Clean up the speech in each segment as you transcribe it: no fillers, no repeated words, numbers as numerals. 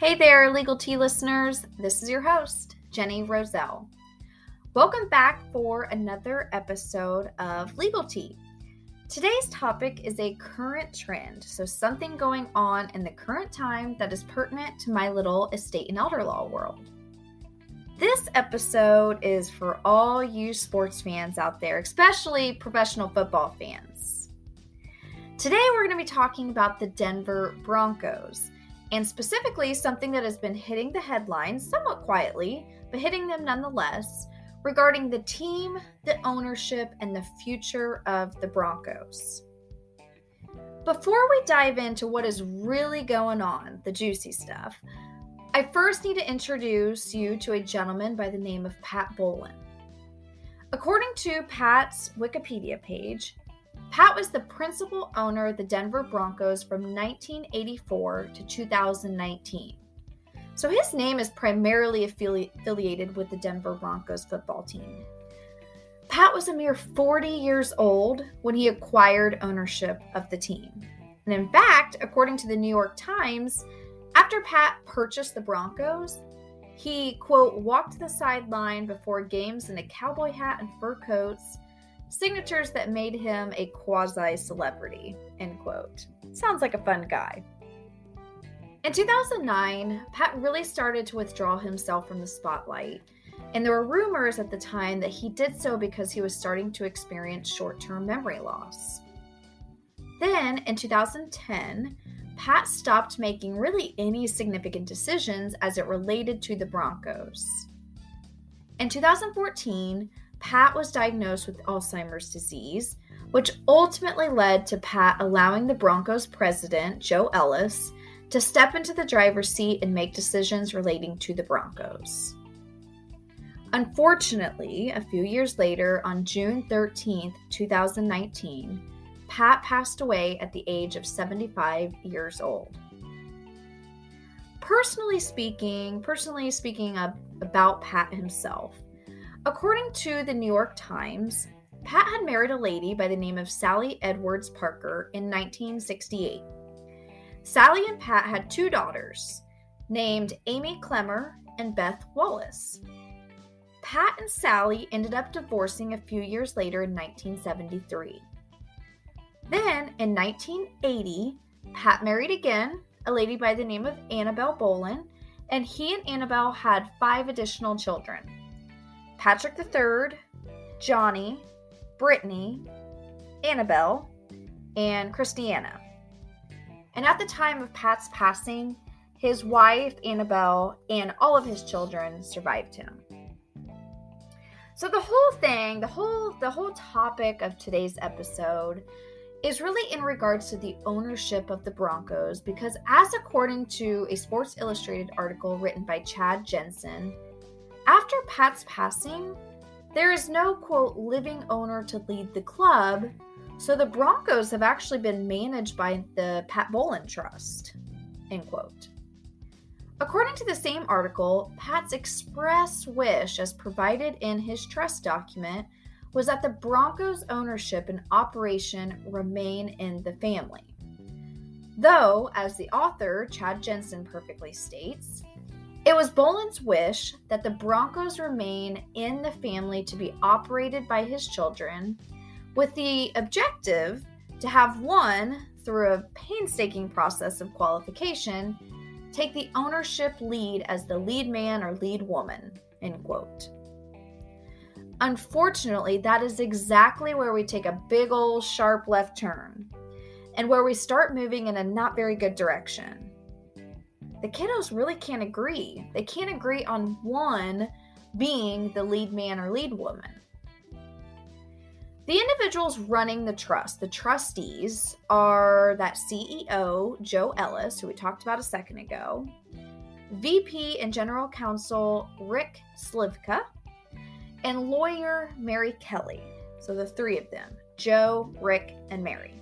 Hey there, Legal Tea listeners. This is your host, Jenny Roselle. Welcome back for another episode of Legal Tea. Today's topic is a current trend, so something going on in the current time that is pertinent to my little estate and elder law world. This episode is for all you sports fans out there, especially professional football fans. Today we're going to be talking about the Denver Broncos, and specifically something that has been hitting the headlines somewhat quietly, but hitting them nonetheless, regarding the team, the ownership, and the future of the Broncos. Before we dive into what is really going on, the juicy stuff, I first need to introduce you to a gentleman by the name of Pat Bowlen. According to Pat's Wikipedia page, Pat was the principal owner of the Denver Broncos from 1984 to 2019. So his name is primarily affiliated with the Denver Broncos football team. Pat was a mere 40 years old when he acquired ownership of the team. And in fact, according to the New York Times, after Pat purchased the Broncos, he, quote, walked the sideline before games in a cowboy hat and fur coats, signatures that made him a quasi-celebrity, end quote. Sounds like a fun guy. In 2009, Pat really started to withdraw himself from the spotlight, and there were rumors at the time that he did so because he was starting to experience short-term memory loss. Then, in 2010, Pat stopped making really any significant decisions as it related to the Broncos. In 2014, Pat was diagnosed with Alzheimer's disease, which ultimately led to Pat allowing the Broncos president, Joe Ellis, to step into the driver's seat and make decisions relating to the Broncos. Unfortunately, a few years later, on June 13, 2019, Pat passed away at the age of 75 years old. Personally speaking about Pat himself, according to the New York Times, Pat had married a lady by the name of Sally Edwards Parker in 1968. Sally and Pat had two daughters, named Amy Clemmer and Beth Wallace. Pat and Sally ended up divorcing a few years later in 1973. Then, in 1980, Pat married again, a lady by the name of Annabelle Bowlen, and he and Annabelle had 5 additional children: Patrick III, Johnny, Brittany, Annabelle, and Christiana. And at the time of Pat's passing, his wife, Annabelle, and all of his children survived him. So the whole topic of today's episode is really in regards to the ownership of the Broncos, because as according to a Sports Illustrated article written by Chad Jensen, after Pat's passing, there is no, quote, living owner to lead the club, so the Broncos have actually been managed by the Pat Bowlen Trust, end quote. According to the same article, Pat's express wish, as provided in his trust document, was that the Broncos' ownership and operation remain in the family. Though, as the author, Chad Jensen, perfectly states, it was Bowlen's wish that the Broncos remain in the family to be operated by his children, with the objective to have one, through a painstaking process of qualification, take the ownership lead as the lead man or lead woman, end quote. Unfortunately, that is exactly where we take a big old sharp left turn, and where we start moving in a not very good direction. The kiddos really can't agree. They can't agree on one being the lead man or lead woman. The individuals running the trust, the trustees, are that CEO, Joe Ellis, who we talked about a second ago, VP and General Counsel Rick Slivka, and lawyer Mary Kelly. So the 3 of them, Joe, Rick, and Mary.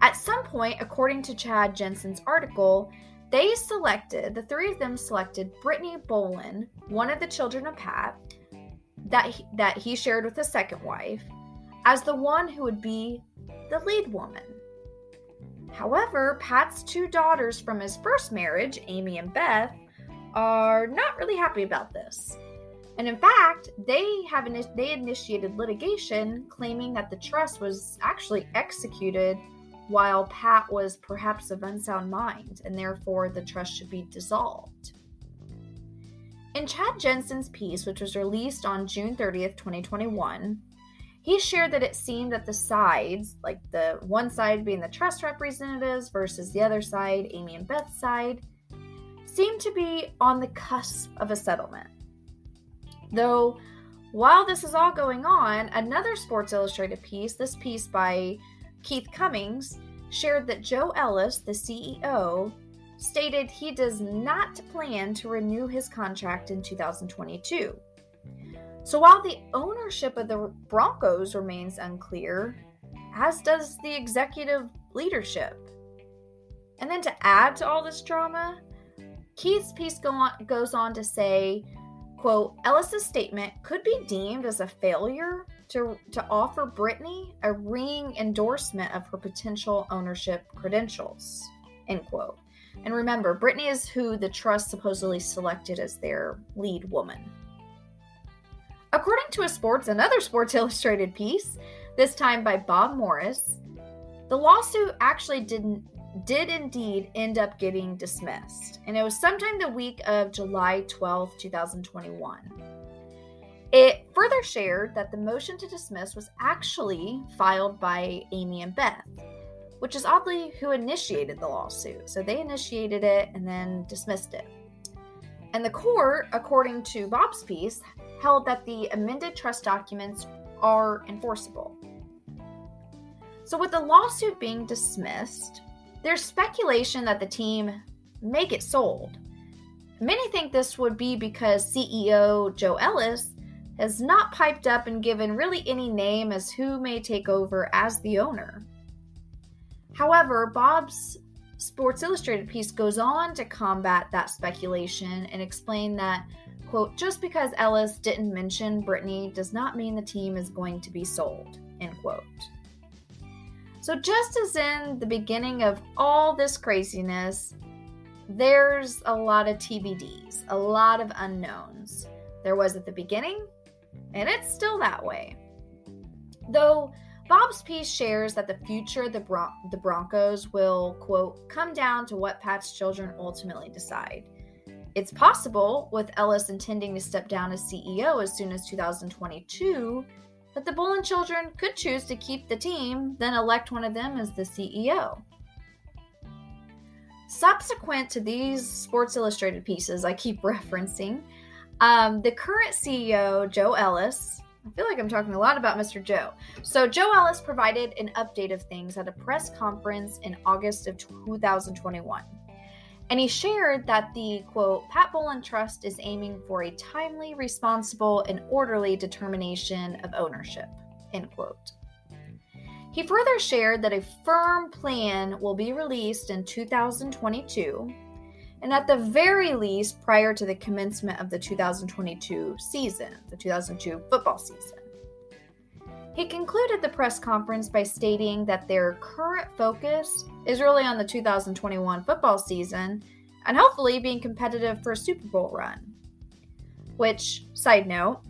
At some point, according to Chad Jensen's article, the 3 of them selected Brittany Bowlen, one of the children of Pat, that he shared with his second wife, as the one who would be the lead woman. However, Pat's two daughters from his first marriage, Amy and Beth, are not really happy about this. And in fact, they initiated litigation claiming that the trust was actually executed while Pat was perhaps of unsound mind, and therefore the trust should be dissolved. In Chad Jensen's piece, which was released on June 30th, 2021, he shared that it seemed that the sides, like the one side being the trust representatives versus the other side, Amy and Beth's side, seemed to be on the cusp of a settlement. Though, while this is all going on, another Sports Illustrated piece, this piece by Keith Cummings, shared that Joe Ellis, the CEO, stated he does not plan to renew his contract in 2022. So while the ownership of the Broncos remains unclear, as does the executive leadership. And then to add to all this drama, Keith's piece goes on to say, quote, Ellis's statement could be deemed as a failure to offer Brittany a ringing endorsement of her potential ownership credentials, end quote. And remember, Brittany is who the trust supposedly selected as their lead woman. According to another Sports Illustrated piece, this time by Bob Morris, the lawsuit actually did indeed end up getting dismissed, and it was sometime the week of July 12, 2021. It further shared that the motion to dismiss was actually filed by Amy and Beth, which is oddly who initiated the lawsuit. So they initiated it and then dismissed it. And the court, according to Bob's piece, held that the amended trust documents are enforceable. So with the lawsuit being dismissed, there's speculation that the team may get sold. Many think this would be because CEO Joe Ellis has not piped up and given really any name as who may take over as the owner. However, Bob's Sports Illustrated piece goes on to combat that speculation and explain that, quote, just because Ellis didn't mention Brittany does not mean the team is going to be sold, end quote. So just as in the beginning of all this craziness, there's a lot of TBDs, a lot of unknowns. There was at the beginning, and it's still that way. Though Bob's piece shares that the future of the Broncos will, quote, come down to what Pat's children ultimately decide. It's possible, with Ellis intending to step down as CEO as soon as 2022, that the Bowlen children could choose to keep the team, then elect one of them as the CEO. Subsequent to these Sports Illustrated pieces I keep referencing, the current CEO, Joe Ellis, I feel like I'm talking a lot about Mr. Joe. So Joe Ellis provided an update of things at a press conference in August of 2021. And he shared that the, quote, Pat Bowlen Trust is aiming for a timely, responsible, and orderly determination of ownership, end quote. He further shared that a firm plan will be released in 2022, and at the very least prior to the commencement of the 2022 season, the 2002 football season. He concluded the press conference by stating that their current focus is really on the 2021 football season and hopefully being competitive for a Super Bowl run. Which, side note,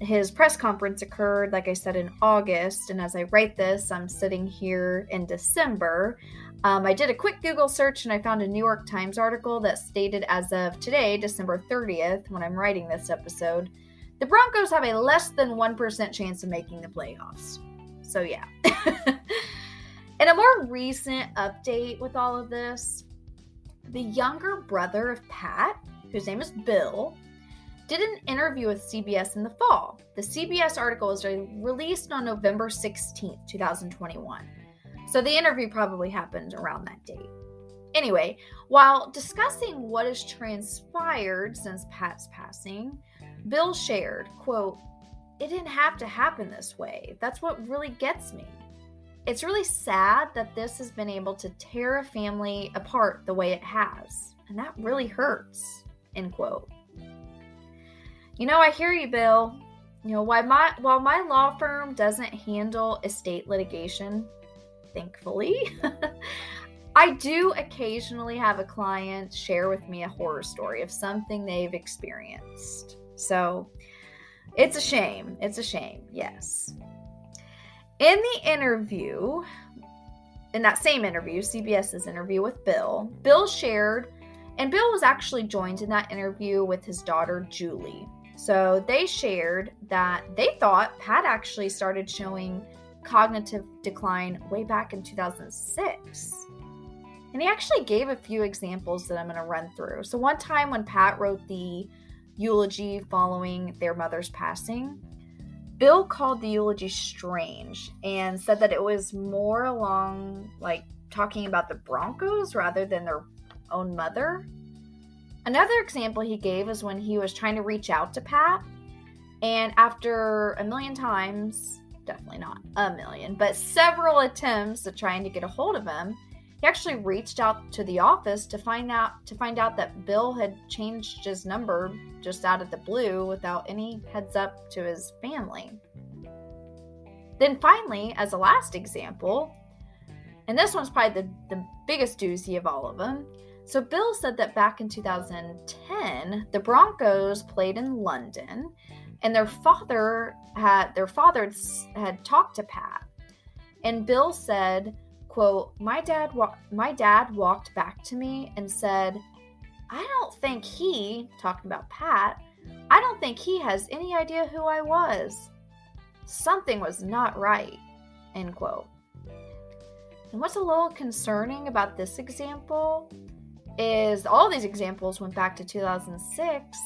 his press conference occurred, like I said, in August, and as I write this, I'm sitting here in December. I did a quick Google search and I found a New York Times article that stated as of today, December 30th, when I'm writing this episode, the Broncos have a less than 1% chance of making the playoffs. So yeah. In a more recent update with all of this, the younger brother of Pat, whose name is Bill, did an interview with CBS in the fall. The CBS article was released on November 16th, 2021. So the interview probably happened around that date. Anyway, while discussing what has transpired since Pat's passing, Bill shared, quote, it didn't have to happen this way. That's what really gets me. It's really sad that this has been able to tear a family apart the way it has. And that really hurts, end quote. You know, I hear you, Bill. You know, while my law firm doesn't handle estate litigation, thankfully. I do occasionally have a client share with me a horror story of something they've experienced. So it's a shame. It's a shame, yes. In that same interview, CBS's interview with Bill shared, and Bill was actually joined in that interview with his daughter, Julie. So they shared that they thought Pat actually started showing cognitive decline way back in 2006. And he actually gave a few examples that I'm going to run through. So one time when Pat wrote the eulogy following their mother's passing, Bill called the eulogy strange and said that it was more along like talking about the Broncos rather than their own mother. Another example he gave is when he was trying to reach out to Pat, and after a million times, definitely not a million, but several attempts at trying to get a hold of him, he actually reached out to the office to find out that Bill had changed his number just out of the blue without any heads up to his family. Then finally, as a last example, and this one's probably the biggest doozy of all of them, so Bill said that back in 2010, the Broncos played in London, and their father had talked to Pat, and Bill said, quote, my dad walked back to me and said, I don't think he, talking about Pat, I don't think he has any idea who I was. Something was not right, end quote. And what's a little concerning about this example is all these examples went back to 2006,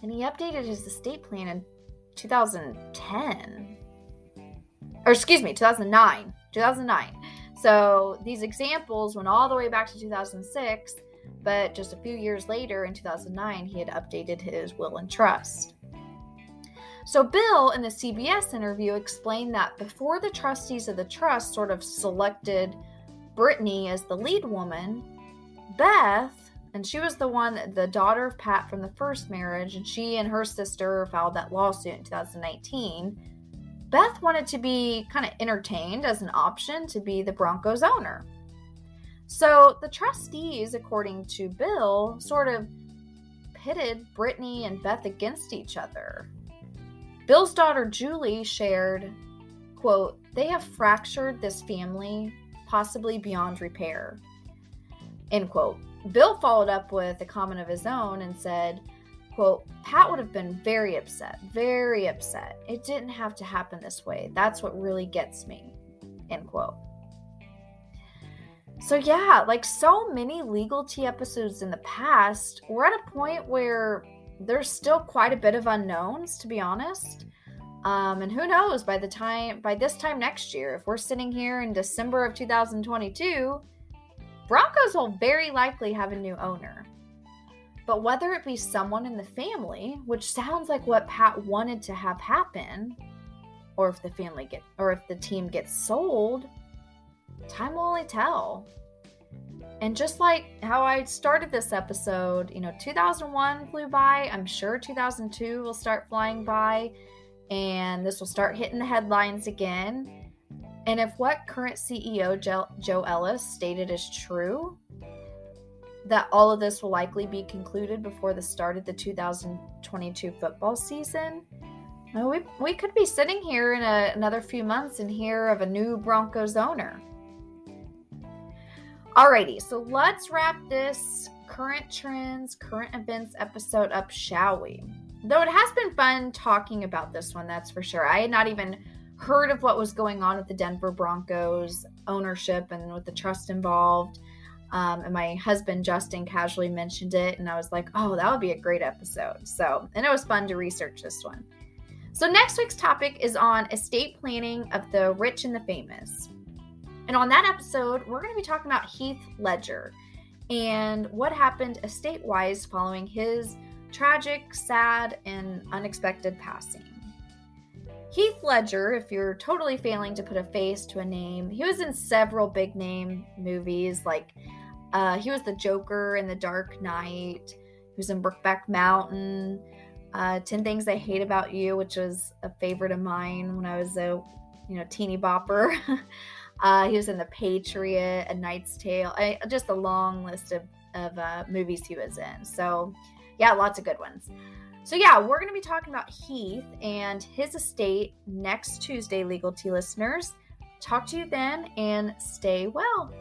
and he updated his estate plan in 2010. Or excuse me, 2009. So these examples went all the way back to 2006, but just a few years later, in 2009, he had updated his will and trust. So Bill, in the CBS interview, explained that before the trustees of the trust sort of selected Brittany as the lead woman, Beth, and she was the daughter of Pat from the first marriage, and she and her sister filed that lawsuit in 2019, Beth wanted to be kind of entertained as an option to be the Broncos owner. So the trustees, according to Bill, sort of pitted Brittany and Beth against each other. Bill's daughter Julie shared, quote, they have fractured this family, possibly beyond repair, end quote. Bill followed up with a comment of his own and said, quote, Pat would have been very upset. It didn't have to happen this way. That's what really gets me, end quote. So yeah, like so many Legal Tea episodes in the past, we're at a point where there's still quite a bit of unknowns, to be honest. And who knows, by this time next year, if we're sitting here in December of 2022, Broncos will very likely have a new owner. But whether it be someone in the family, which sounds like what Pat wanted to have happen, or if the team gets sold, time will only tell. And just like how I started this episode, 2001 flew by. I'm sure 2002 will start flying by, and this will start hitting the headlines again. And if what current CEO Joe Ellis stated is true, that all of this will likely be concluded before the start of the 2022 football season, we could be sitting here in another few months and hear of a new Broncos owner. Alrighty, so let's wrap this current trends, current events episode up, shall we? Though it has been fun talking about this one, that's for sure. I had not even heard of what was going on with the Denver Broncos ownership and with the trust involved. And my husband, Justin, casually mentioned it, and I was like, oh, that would be a great episode. And it was fun to research this one. So next week's topic is on estate planning of the rich and the famous. And on that episode, we're going to be talking about Heath Ledger and what happened estate-wise following his tragic, sad, and unexpected passing. Heath Ledger, if you're totally failing to put a face to a name, he was in several big name movies, like he was the Joker in The Dark Knight. He was in Brokeback Mountain, 10 Things I Hate About You, which was a favorite of mine when I was a teeny bopper. He was in The Patriot, A Knight's Tale, just a long list of movies he was in. So yeah, lots of good ones. So yeah, we're going to be talking about Heath and his estate next Tuesday, Legal Tea listeners. Talk to you then and stay well.